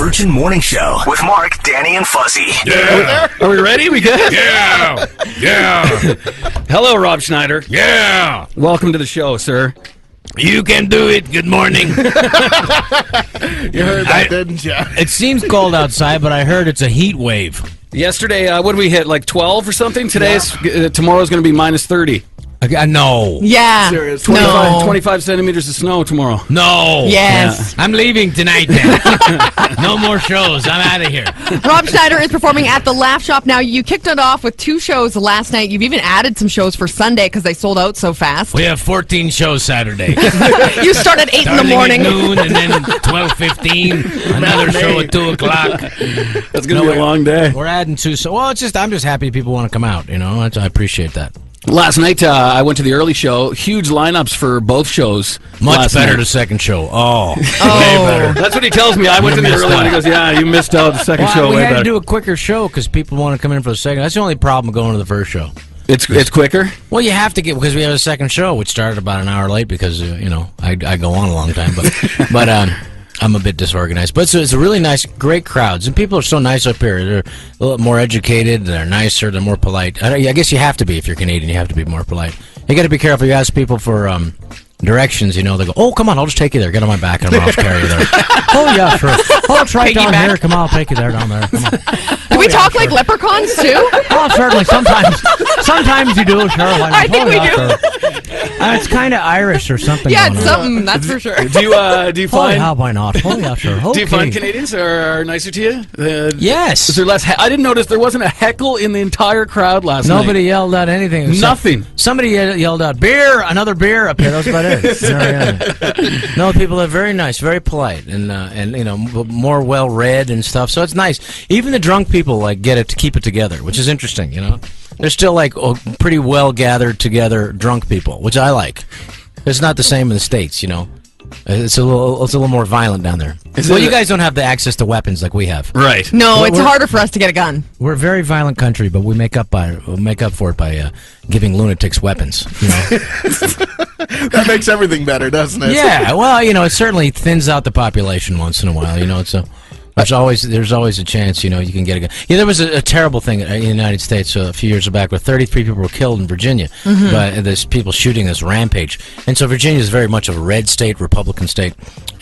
Virgin Morning Show with Mark, Danny, and Fuzzy. Yeah. Are we ready? We good? Yeah. Yeah. Hello, Rob Schneider. Yeah. Welcome to the show, sir. You can do it. Good morning. You heard that, didn't you? It seems cold outside, but I heard it's a heat wave. Yesterday, what did we hit? Like 12 or something? Tomorrow's going to be minus 30. No. Yeah. Serious. 25 centimeters of snow tomorrow. No. Yes. I'm leaving tonight then. No more shows. I'm out of here. Rob Schneider is performing at the Laugh Shop now. You kicked it off with 2 shows last night. You've even added some shows for Sunday because they sold out so fast. We have 14 shows Saturday. You start at 8 in the Starting morning. at noon and then 12:15. Another show at 2 o'clock. That's going to be a long day. We're adding 2. So, well, I'm just happy people want to come out. You know, I appreciate that. Last night, I went to the early show. Huge lineups for both shows. Much better the second show. Oh, way better. That's what he tells me. I went to the early one. He goes, "Yeah, you missed out the second show. We Way had better." to do a quicker show because people want to come in for the second. That's the only problem going to the first show. It's quicker. Well, you have to get because we have a second show, which started about an hour late because I go on a long time, but I'm a bit disorganized. But it's a really nice, great crowds, and people are so nice up here. They're a little more educated, they're nicer, they're more polite. I guess you have to be if you're Canadian. You have to be more polite. You got to be careful. You ask people for directions. They go, "Oh, come on, I'll just take you there. Get on my back, and I'll carry you there." Oh yeah, sure. Oh, it's right down here. Come on, I'll take you there, down there. Come on. Do we talk like leprechauns too? Oh, certainly. Sometimes you do. Sure. I think we do. Sure. It's kind of Irish or something. Yeah, going it's on. something, that's for sure. Do you find? Oh, yeah, why not? Oh, yeah, sure. Okay. Do you find Canadians are nicer to you? Yes. Is there less? I didn't notice there wasn't a heckle in the entire crowd last night. Nobody yelled out anything. Nothing. Somebody yelled out, "Beer! Another beer up here." That was about it. No, people are very nice, very polite, and more well-read and stuff. So it's nice. Even the drunk people get it to keep it together, which is interesting. They're still pretty well gathered together drunk people, which I like. It's not the same in the States, It's a little more violent down there. You guys don't have the access to weapons like we have. Right. No, it's harder for us to get a gun. We're a very violent country, but we make up for it by giving lunatics weapons. That makes everything better, doesn't it? Yeah, well, it certainly thins out the population once in a while. There's always a chance, you can get a gun. Yeah, there was a terrible thing in the United States a few years back where 33 people were killed in Virginia. But there's people shooting this rampage. And so Virginia is very much a red state, Republican state,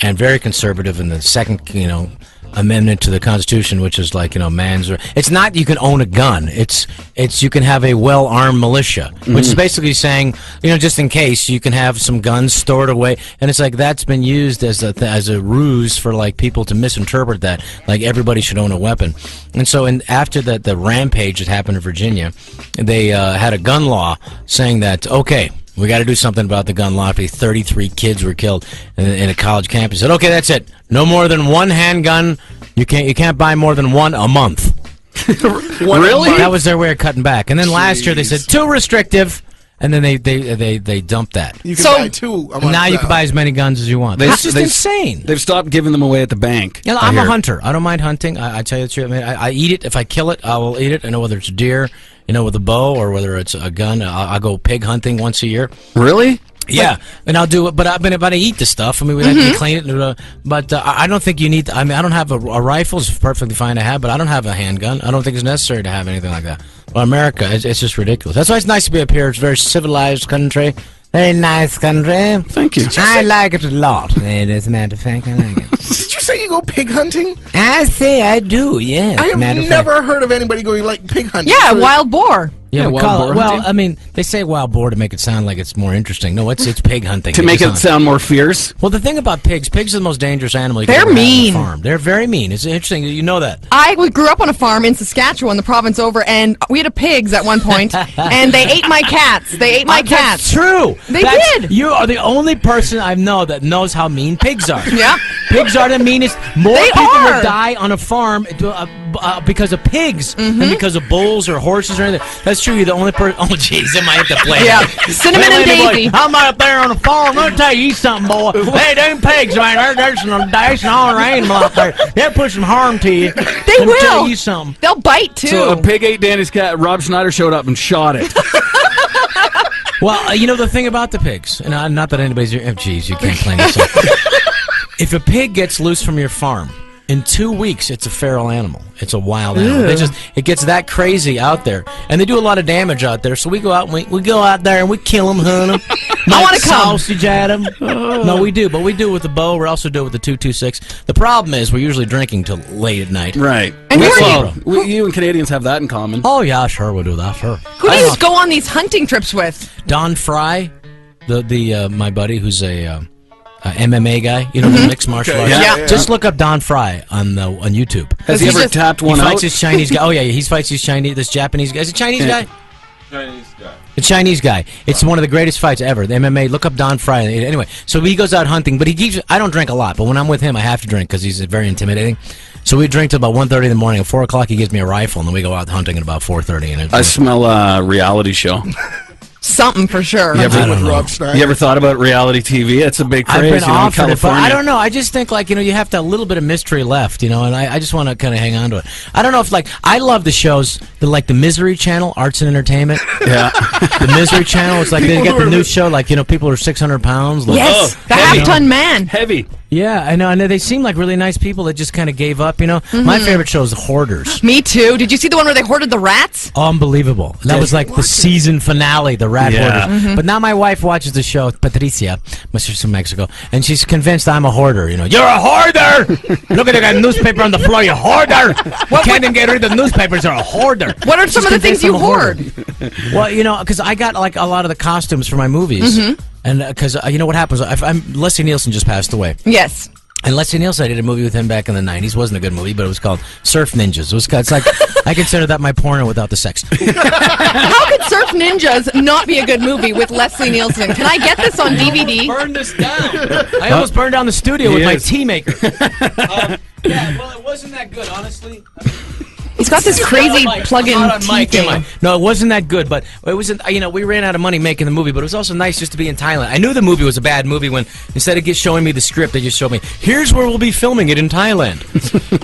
and very conservative in the second, amendment to the Constitution, which is man's. It's not you can own a gun. It's you can have a well-armed militia, which is basically saying, just in case you can have some guns stored away. And it's that's been used as a ruse for people to misinterpret that, everybody should own a weapon. And so, after the rampage that happened in Virginia, they had a gun law saying that we got to do something about the gun law. 33 kids were killed in a college campus. Said, okay, that's it. No more than one handgun. You can't buy more than one a month. Really? That was their way of cutting back. And then last year they said too restrictive, and then they dumped that. You can buy 2 a month now you can buy as many guns as you want. It's just insane. They've stopped giving them away at the bank. I'm a hunter. I don't mind hunting. I tell you the truth. I eat it. If I kill it, I will eat it. I know whether it's a deer, with a bow, or whether it's a gun. I'll go pig hunting once a year. Really? Yeah, and I'll do it, but I eat the stuff. We have to clean it. But I don't think you need. I don't have a rifle. It's perfectly fine to have, but I don't have a handgun. I don't think it's necessary to have anything like that. Well, America, it's just ridiculous. That's why it's nice to be up here. It's a very civilized country. Very nice country. Thank you. I like it a lot. As a matter of fact, I like it. Did you say you go pig hunting? I say I do. Yeah. I have never heard of anybody going pig hunting. Yeah, wild boar. Yeah, we wild call boar it. Well, hunting? they say wild boar to make it sound like it's more interesting. No, it's pig hunting. To make it sound more fierce? Well, the thing about pigs are the most dangerous animal you can They're ever have mean. on a farm. They're very mean. It's interesting. You know that. We grew up on a farm in Saskatchewan, the province over, and we had pigs at one point, and they ate my cats. They ate my cats. That's true. They did. You are the only person I know that knows how mean pigs are. Yeah. Pigs are the meanest. More They people are. will die on a farm because of pigs than because of bulls or horses or anything. That's true. You're the only person. Oh, jeez, am I at the play? Yeah. Cinnamon and Daisy. I'm up there on the farm. Let me tell you something, boy. Hey, them pigs, man. There's some dashing all animal out there. They'll put some harm to you. They Let me will. tell you something. They'll bite, too. So a pig ate Danny's cat. Rob Schneider showed up and shot it. Well, the thing about the pigs, and not that anybody's... Oh, geez, you can't claim this. If a pig gets loose from your farm, In 2 weeks, it's a feral animal. It's a wild animal. It gets that crazy out there, and they do a lot of damage out there. So we go out and we go out there and we kill them, hunt them. I want to come. Sausage at them. No, we do, but we do it with the bow. We also do it with the 2.26. The problem is we're usually drinking till late at night. Right. And who are Well, you and Canadians have that in common. Oh yeah, sure, we'll do that. Sure. Who do you go on these hunting trips with? Don Fry, the my buddy who's a MMA guy, the mixed martial arts. Yeah. Just look up Don Fry on YouTube. Has he he ever just- tapped He one fights out? this Chinese guy. Oh yeah, he fights this Japanese guy. Is it a Chinese guy? Chinese guy. The Chinese guy. It's one of the greatest fights ever. The MMA. Look up Don Fry. Anyway, so he goes out hunting, but I don't drink a lot, but when I'm with him, I have to drink because he's very intimidating. So we drink till about 1:30 in the morning. At 4 o'clock, he gives me a rifle, and then we go out hunting at about 4:30. And I smell a reality show. Something for sure. I don't know. Rob Schneider. You ever thought about reality TV? It's a big I've craze, been in offered it, but California. I don't know. I just think you have to have a little bit of mystery left, and I just want to kind of hang on to it. I don't know if I love the shows the Misery Channel, Arts and Entertainment. Yeah. The Misery Channel. It's like they get the new show, people are 600 pounds. Yes, the heavy. half-ton man. Heavy. Yeah, I know. They seem like really nice people that just kind of gave up. My favorite show is The Hoarders. Me too. Did you see the one where they hoarded the rats? Unbelievable. That was like the season finale, the Rat Yeah. Hoarders. But now my wife watches the show, Patricia, my sister's from Mexico, and she's convinced I'm a hoarder. You're a hoarder! Look at that newspaper on the floor, you hoarder! You can't even get rid of the newspapers, you're a hoarder. What are some of the things you hoard? Well, because I got a lot of the costumes for my movies. And because what happens, Leslie Nielsen just passed away. Yes. And Leslie Nielsen, I did a movie with him back in the 90s. Wasn't a good movie, but it was called Surf Ninjas. It's like, I consider that my porno without the sex. How could Surf Ninjas not be a good movie with Leslie Nielsen? Can I get this on DVD? Burn this down. I almost burned down the studio with my tea maker. Yeah, well, it wasn't that good, honestly. He's got this crazy plug-in tea thing. No, it wasn't that good, but it wasn't. We ran out of money making the movie, but it was also nice just to be in Thailand. I knew the movie was a bad movie when instead of showing me the script, they just showed me, here's where we'll be filming it in Thailand.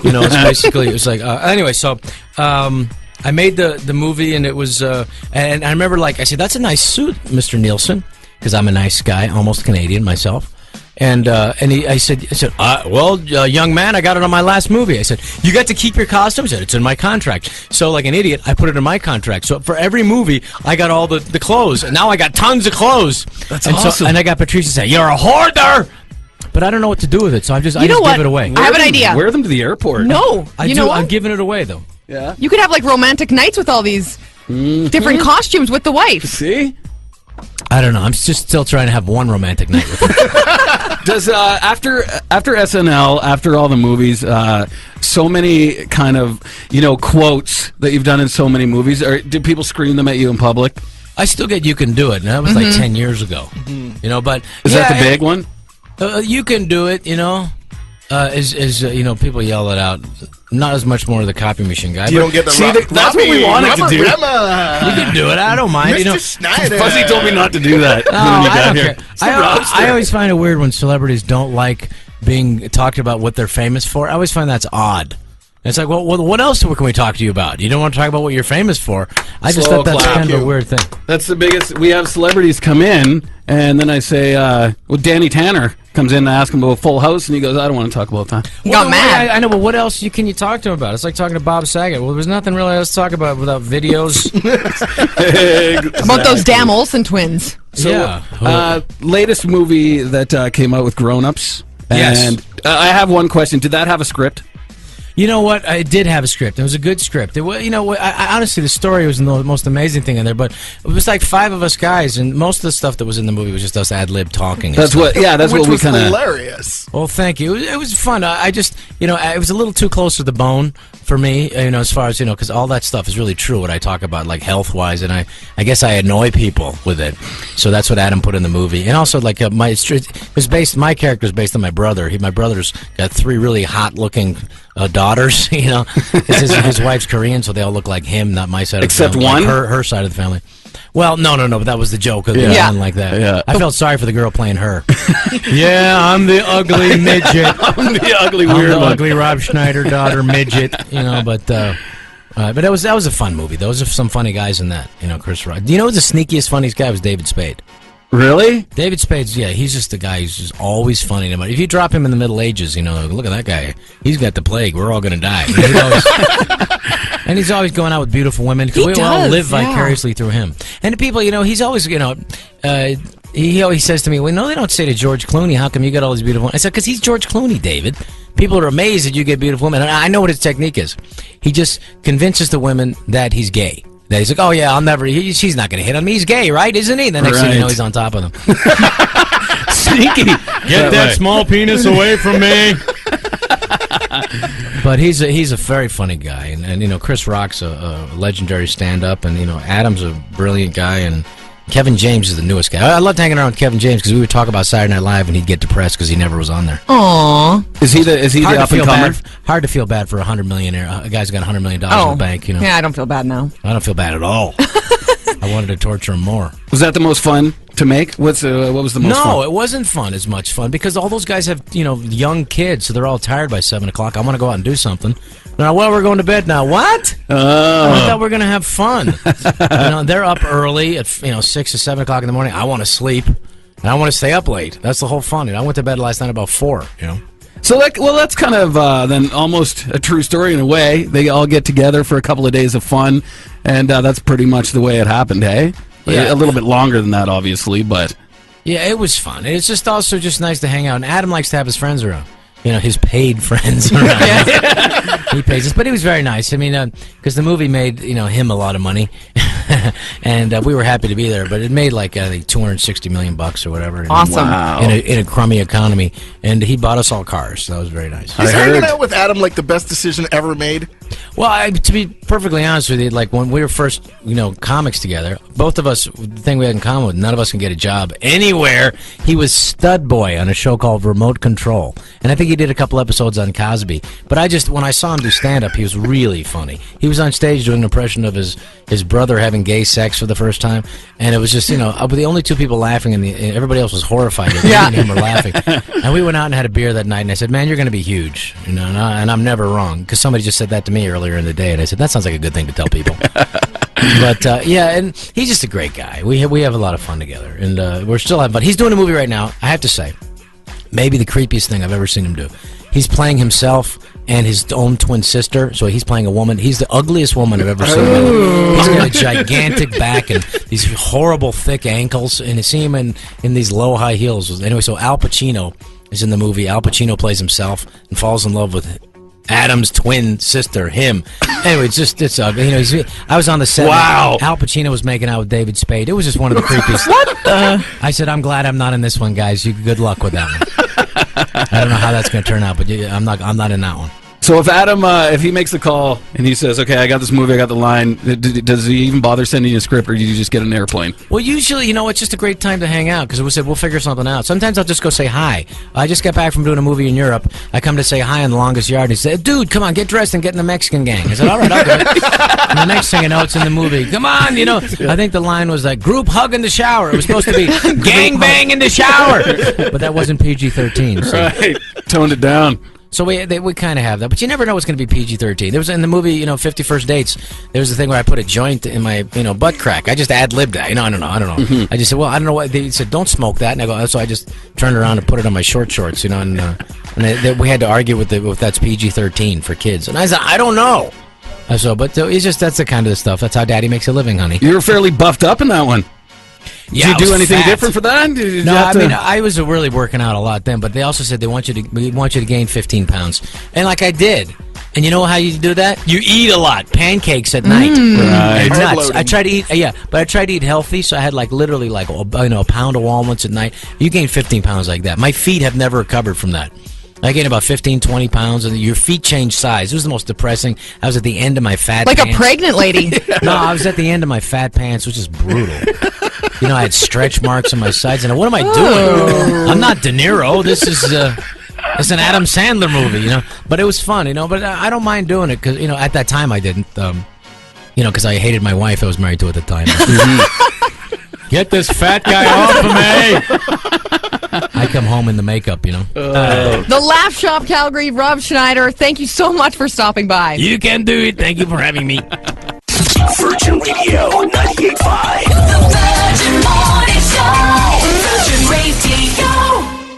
It's basically, it was like, anyway, so I made the movie, and it was, and I remember, I said, that's a nice suit, Mr. Nielsen, because I'm a nice guy, almost Canadian myself. And I said, well, young man, I got it on my last movie. I said, you got to keep your costume? He said, it's in my contract. So like an idiot, I put it in my contract. So for every movie, I got all the clothes. And now I got tons of clothes. That's and awesome. And I got Patricia say, you're a hoarder! But I don't know what to do with it, so I just give it away. I have an idea. Wear them to the airport. No. You know what? I'm giving it away, though. Yeah. You could have romantic nights with all these different costumes with the wife. See? I don't know. I'm just still trying to have one romantic night with her. Does after SNL, after all the movies, so many kind of quotes that you've done in so many movies, or did people scream them at you in public? I still get "You Can Do It," and that was like 10 years ago. But Is that the big one? You can do it. People yell it out. Not as much more of the copy machine guy. You don't get the that's what we wanted to do. You can do it. I don't mind. Mr. Schneider. Fuzzy told me not to do that when you I got don't here. care. I always find it weird when celebrities don't like being talked about what they're famous for. I always find that's odd. It's like, well, what else can we talk to you about? You don't want to talk about what you're famous for. I just thought that's kind of a weird thing. That's the biggest. We have celebrities come in, and then I say, Danny Tanner comes in and asks him about Full House, and he goes, I don't want to talk about that. Got mad. I know, but what else can you talk to him about? It's like talking to Bob Saget. Well, there's nothing really else to talk about without videos. About those damn Olsen twins. So, yeah. Latest movie that came out with grown-ups. Yes. And I have one question. Did that have a script? You know what? It did have a script. It was a good script. It was, honestly, the story was the most amazing thing in there. But it was like 5 of us guys, and most of the stuff that was in the movie was just us ad-lib talking. That's what. Yeah, that's Which what we was kind of. hilarious. Well, thank you. It was fun. I just, it was a little too close to the bone for me, as far as, because all that stuff is really true, what I talk about, like, health-wise, and I guess I annoy people with it. So that's what Adam put in the movie. And also, like, my character is based on my brother. My brother's got 3 really hot-looking daughters, his wife's Korean, so they all look like him, not my side of the family. Except one? Like her side of the family. Well, no, but that was the joke. One like that. Yeah. I felt sorry for the girl playing her. Yeah, I'm the ugly midget. I'm the ugly I'm weird the one. ugly Rob Schneider daughter midget. But that was a fun movie. Those are some funny guys in that. Chris Rock. Do you know who the sneakiest, funniest guy was? David Spade. Really? David Spade's, yeah, he's just the guy who's just always funny. No matter if you drop him in the Middle Ages, look at that guy. He's got the plague. We're all going to die. And he's always going out with beautiful women because we all live vicariously through him. And the people, he's always, he always says to me, well, no, they don't say to George Clooney, how come you got all these beautiful women? I said, because he's George Clooney, David. People are amazed that you get beautiful women. And I know what his technique is. He just convinces the women that he's gay. That he's like, oh, yeah, she's not going to hit on me. He's gay, right? Isn't he? The next thing you know, he's on top of them. Sneaky. Get that small penis away from me. But he's a very funny guy. And Chris Rock's a legendary stand-up. And, Adam's a brilliant guy. And Kevin James is the newest guy. I loved hanging around with Kevin James because we would talk about Saturday Night Live and he'd get depressed because he never was on there. Aww. Is he the up-and-comer? Hard to feel bad for a guy's got $100 million in the bank. Yeah, I don't feel bad now. I don't feel bad at all. I wanted to torture him more. Was that the most fun to make? What was the most fun? No, it wasn't as much fun because all those guys have young kids, so they're all tired by 7 o'clock. I want to go out and do something. Now, we're going to bed now. What? Oh. I thought we were going to have fun. They're up early at 6 or 7 o'clock in the morning. I want to sleep, and I want to stay up late. That's the whole fun. I went to bed last night about 4. So, that's kind of then almost a true story in a way. They all get together for a couple of days of fun, and that's pretty much the way it happened, hey? Yeah. A little bit longer than that, obviously, but... Yeah, it was fun. It's just also just nice to hang out. And Adam likes to have his friends around. His paid friends around. He pays us. But he was very nice. I mean, because the movie made, him a lot of money. And we were happy to be there. But it made like, I think, $260 million or whatever. Awesome. Wow. In a crummy economy. And he bought us all cars. So that was very nice. Is hanging out with Adam like the best decision ever made? Well, to be perfectly honest with you, like when we were first, comics together, both of us, the thing we had in common, none of us can get a job anywhere. He was stud boy on a show called Remote Control. And I think he did a couple episodes on Cosby. But when I saw him do stand-up, he was really funny. He was on stage doing an impression of his brother having gay sex for the first time. And it was just, the only two people laughing, and everybody else was horrified. Me and him were laughing. And we went out and had a beer that night, and I said, man, you're going to be huge. And I'm never wrong. Because somebody just said that to me earlier in the day, and I said, that sounds like a good thing to tell people. But, and he's just a great guy. We have a lot of fun together, and we're still having fun. He's doing a movie right now, I have to say, maybe the creepiest thing I've ever seen him do. He's playing himself and his own twin sister, so he's playing a woman. He's the ugliest woman I've ever seen. He's got a gigantic back and these horrible thick ankles, and you see him in these low high heels. Anyway, so Al Pacino is in the movie. Al Pacino plays himself and falls in love with Adam's twin sister, him. Anyway, it's ugly. I was on the set. Wow. Al Pacino was making out with David Spade. It was just one of the creepiest. What? I said, I'm glad I'm not in this one, guys. Good luck with that one. I don't know how that's going to turn out, but I'm not in that one. So if Adam, if he makes the call and he says, okay, I got this movie, I got the line, does he even bother sending you a script, or do you just get an airplane? Well, usually, it's just a great time to hang out because we said we'll figure something out. Sometimes I'll just go say hi. I just got back from doing a movie in Europe. I come to say hi in the longest yard. And he said, dude, come on, get dressed and get in the Mexican gang. I said, all right, I'll do it. And the next thing you know, it's in the movie. Come on, I think the line was like, group hug in the shower. It was supposed to be gang bang in the shower. But that wasn't PG-13. So. Right. Toned it down. So we kind of have that, but you never know what's going to be PG-13. There was in the movie, 50 First Dates. There was the thing where I put a joint in my, butt crack. I just ad-libbed that. I don't know. Mm-hmm. I just said, well, I don't know what. They said, don't smoke that, and I go, so I just turned around and put it on my short shorts, and we had to argue with if that's PG-13 for kids, and I said, I don't know. But it's just that's the kind of stuff. That's how Daddy makes a living, honey. You were fairly buffed up in that one. Did you do anything different for that? No, I was really working out a lot then, but they also said we want you to gain 15 pounds. And like I did. And you know how you do that? You eat a lot. Pancakes at night. Right. Nuts. I tried to eat, but I tried to eat healthy, so I had literally a pound of walnuts at night. You gain 15 pounds like that. My feet have never recovered from that. I gained about 15, 20 pounds, and your feet change size. It was the most depressing. I was at the end of my fat pants. Like a pregnant lady. No, I was at the end of my fat pants, which is brutal. I had stretch marks on my sides, and what am I doing? I'm not De Niro. This is it's an Adam Sandler movie, But it was fun, But I don't mind doing it because, at that time I didn't, because I hated my wife I was married to at the time. Get this fat guy off of me! I come home in the makeup, The Laugh Shop Calgary, Rob Schneider, thank you so much for stopping by. You can do it. Thank you for having me. Virgin Radio 98.5. The Virgin Morning Show.